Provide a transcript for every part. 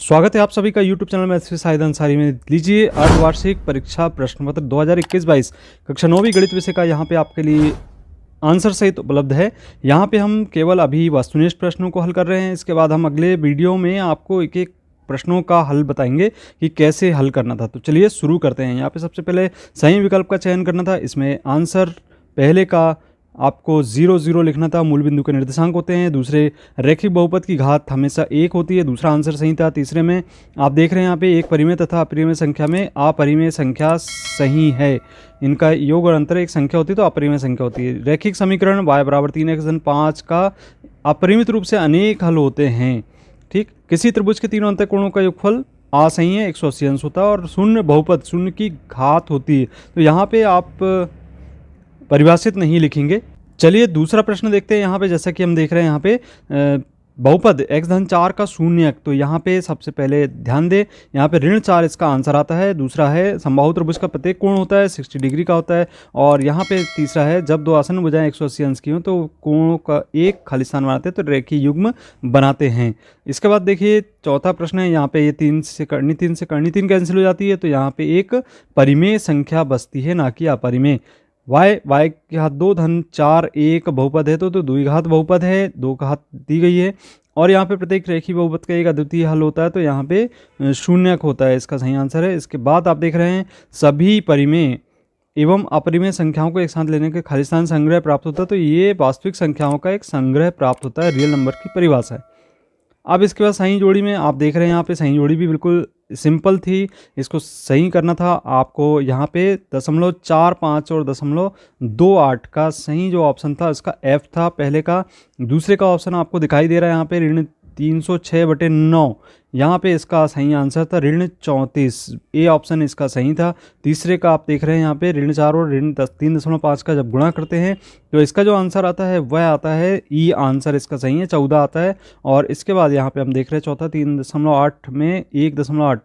स्वागत है आप सभी का YouTube channel maths with Shahid Ansari में। लीजिए अर्धवार्षिक परीक्षा प्रश्न पत्र 2021-22 कक्षा 9वीं गणित विषय का यहाँ पे आपके लिए आंसर सहित उपलब्ध है। यहाँ पे हम केवल अभी वस्तुनिष्ठ प्रश्नों को हल कर रहे हैं। इसके बाद हम अगले वीडियो में आपको एक एक प्रश्नों का हल बताएंगे कि कैसे हल करना था। तो चलिए शुरू करते हैं। यहाँ पे सबसे पहले सही विकल्प का चयन करना था। इसमें आंसर पहले का आपको 0 0 लिखना था। मूल बिंदु के निर्देशांक होते हैं। दूसरे रैखिक बहुपद की घात हमेशा 1 होती है। दूसरा आंसर सही था। तीसरे में आप देख रहे हैं यहाँ पे एक परिमेय तथा अपरिमेय संख्या में अपरिमेय संख्या सही है। इनका योग और अंतर एक संख्या होती है तो अपरिमेय संख्या होती है। रैखिक समीकरण y बराबर 3x/5 का अपरिमित रूप से अनेक हल होते हैं। ठीक, किसी त्रिभुज के तीनों अंतःकोणों का योगफल असही है, 180 अंश होता है और शून्य बहुपद शून्य की घात होती है। तो यहाँ पे आप परिभाषित नहीं लिखेंगे। चलिए दूसरा प्रश्न देखते हैं। यहाँ पे जैसा कि हम देख रहे हैं यहाँ पे बहुपद x-4 का शून्यक। तो यहाँ पे सबसे पहले ध्यान दें, यहाँ पे ऋण 4 इसका आंसर आता है। दूसरा है समबाहु त्रिभुज का प्रत्येक कोण होता है 60 डिग्री का होता है। और यहाँ पे तीसरा है जब दो आसन्न भुजाएं 180 अंश की हों तो कोणों का एक खाली स्थान बनाते हैं तो रेखीय युग्म बनाते हैं। इसके बाद देखिए चौथा प्रश्न है। यहाँ पे ये 3 से करनी 3 कैंसिल हो जाती है तो यहाँ पे एक परिमेय संख्या बचती है, ना कि अपरिमेय। y की घात 2-4 एक बहुपद है तो द्विघात बहुपद है, 2 घात दी गई है। और यहाँ पे प्रत्येक रेखीय बहुपद का एक अद्वितीय हल होता है तो यहाँ पे शून्यक होता है, इसका सही आंसर है। इसके बाद आप देख रहे हैं सभी परिमेय एवं अपरिमेय संख्याओं को एक साथ लेने के खाली स्थान संग्रह प्राप्त होता है। तो ये वास्तविक संख्याओं का एक संग्रह प्राप्त होता है, रियल नंबर की परिभाषा है। अब इसके बाद सही जोड़ी में आप देख रहे हैं यहाँ पे सही जोड़ी भी बिल्कुल सिंपल थी। इसको सही करना था आपको। यहाँ पे 0.45 और 0.28 का सही जो ऑप्शन था इसका F था पहले का। दूसरे का ऑप्शन आपको दिखाई दे रहा है यहाँ पे ऋण 306/9, यहाँ पे इसका सही आंसर था ऋण 34, ए ऑप्शन इसका सही था। तीसरे का आप देख रहे हैं यहाँ पे ऋण 4 और ऋण 3.5 का जब गुणा करते हैं तो इसका जो आंसर आता है वह आता है ई आंसर, इसका सही है 14 आता है। और इसके बाद यहाँ पे हम देख रहे हैं चौथा 3.8 में 1.8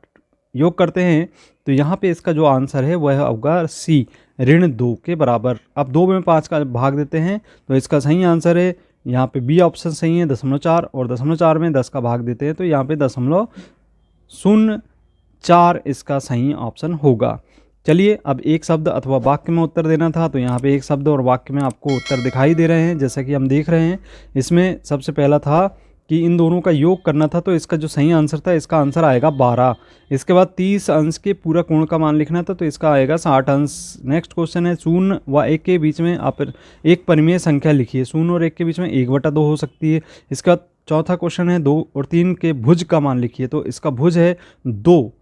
योग करते हैं तो यहाँ पे इसका जो आंसर है वह होगा सी ऋण 2 के बराबर। अब 2 में 5 का भाग देते हैं तो इसका सही आंसर है यहाँ पे बी ऑप्शन सही है 0.4 और 0.4 में 10 का भाग देते हैं तो यहाँ पे 0.04 इसका सही ऑप्शन होगा। चलिए अब एक शब्द अथवा वाक्य में उत्तर देना था तो यहाँ पे एक शब्द और वाक्य में आपको उत्तर दिखाई दे रहे हैं। जैसा कि हम देख रहे हैं इसमें सबसे पहला था कि इन दोनों का योग करना था तो इसका जो सही आंसर था इसका आंसर आएगा 12। इसके बाद 30 अंश के पूरा कोण का मान लिखना था तो इसका आएगा 60 अंश। नेक्स्ट क्वेश्चन है 0 व 1 के बीच में आप एक परिमेय संख्या लिखिए। 0 और 1 के बीच में 1/2 हो सकती है। इसका चौथा क्वेश्चन है 2 और 3 के भुज का मान लिखिए। तो इसका भुज है 2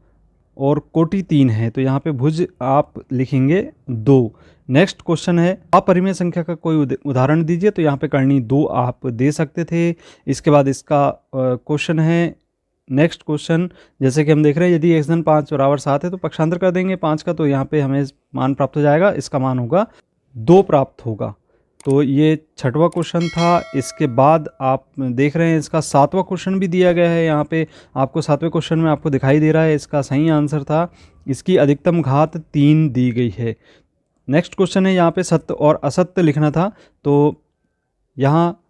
और कोटि 3 है तो यहाँ पे भुज आप लिखेंगे 2। नेक्स्ट क्वेश्चन है अपरिमेय संख्या का कोई उदाहरण दीजिए। तो यहाँ पे करनी 2 आप दे सकते थे। इसके बाद इसका क्वेश्चन है नेक्स्ट क्वेश्चन, जैसे कि हम देख रहे हैं यदि x-5 बराबर 7 है तो पक्षांतर कर देंगे 5 का तो यहाँ पे हमें मान प्राप्त हो जाएगा। इसका मान होगा 2 प्राप्त होगा। तो ये छठवां क्वेश्चन था। इसके बाद आप देख रहे हैं इसका 7वां क्वेश्चन भी दिया गया है। यहाँ पे आपको 7वें क्वेश्चन में आपको दिखाई दे रहा है इसका सही आंसर था इसकी अधिकतम घात 3 दी गई है। नेक्स्ट क्वेश्चन है यहाँ पे सत्य और असत्य लिखना था। तो यहाँ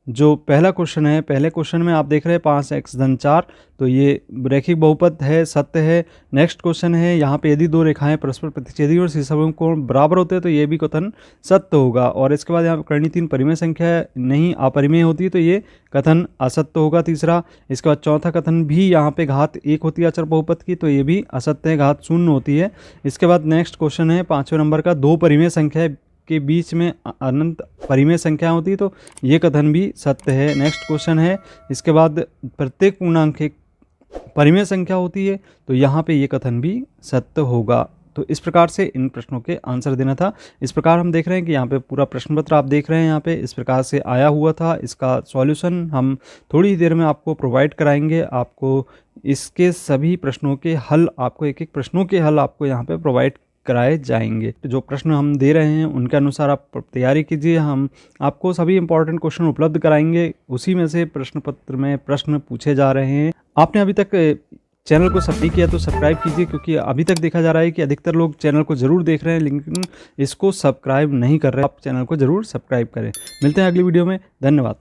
जो पहला क्वेश्चन है, पहले क्वेश्चन में आप देख रहे हैं 5x-4 तो ये रैखिक बहुपद है, सत्य है। नेक्स्ट क्वेश्चन है यहाँ पे यदि दो रेखाएं परस्पर प्रतिच्छेदी और शीर्षकों कोण बराबर होते हैं तो ये भी कथन सत्य होगा। और इसके बाद यहाँ पे करनी 3 परिमेय संख्या नहीं अपरिमेय होती है तो ये कथन असत्य होगा तीसरा। इसके बाद चौथा कथन भी यहाँ पे घात 1 होती है अचर बहुपद की तो ये भी असत्य है, घात 0 होती है। इसके बाद नेक्स्ट क्वेश्चन है 5वें नंबर का 2 परिमेय संख्या के बीच में अनंत परिमेय संख्या होती है तो ये कथन भी सत्य है। नेक्स्ट क्वेश्चन है इसके बाद प्रत्येक पूर्णांक एक परिमेय संख्या होती है तो यहाँ पे ये कथन भी सत्य होगा। तो इस प्रकार से इन प्रश्नों के आंसर देना था। इस प्रकार हम देख रहे हैं कि यहाँ पे पूरा प्रश्न पत्र आप देख रहे हैं यहाँ पे इस प्रकार से आया हुआ था। इसका सॉल्यूशन हम थोड़ी ही देर में आपको प्रोवाइड कराएंगे। आपको इसके सभी प्रश्नों के हल आपको एक एक प्रश्नों के हल आपको यहाँ पे प्रोवाइड कराए जाएंगे। जो प्रश्न हम दे रहे हैं उनके अनुसार आप तैयारी कीजिए। हम आपको सभी इंपॉर्टेंट क्वेश्चन उपलब्ध कराएंगे, उसी में से प्रश्न पत्र में प्रश्न पूछे जा रहे हैं। आपने अभी तक चैनल को सब्सक्राइब किया तो सब्सक्राइब कीजिए, क्योंकि अभी तक देखा जा रहा है कि अधिकतर लोग चैनल को जरूर देख रहे हैं लेकिन इसको सब्सक्राइब नहीं कर रहे। आप चैनल को जरूर सब्सक्राइब करें। मिलते हैं अगली वीडियो में। धन्यवाद।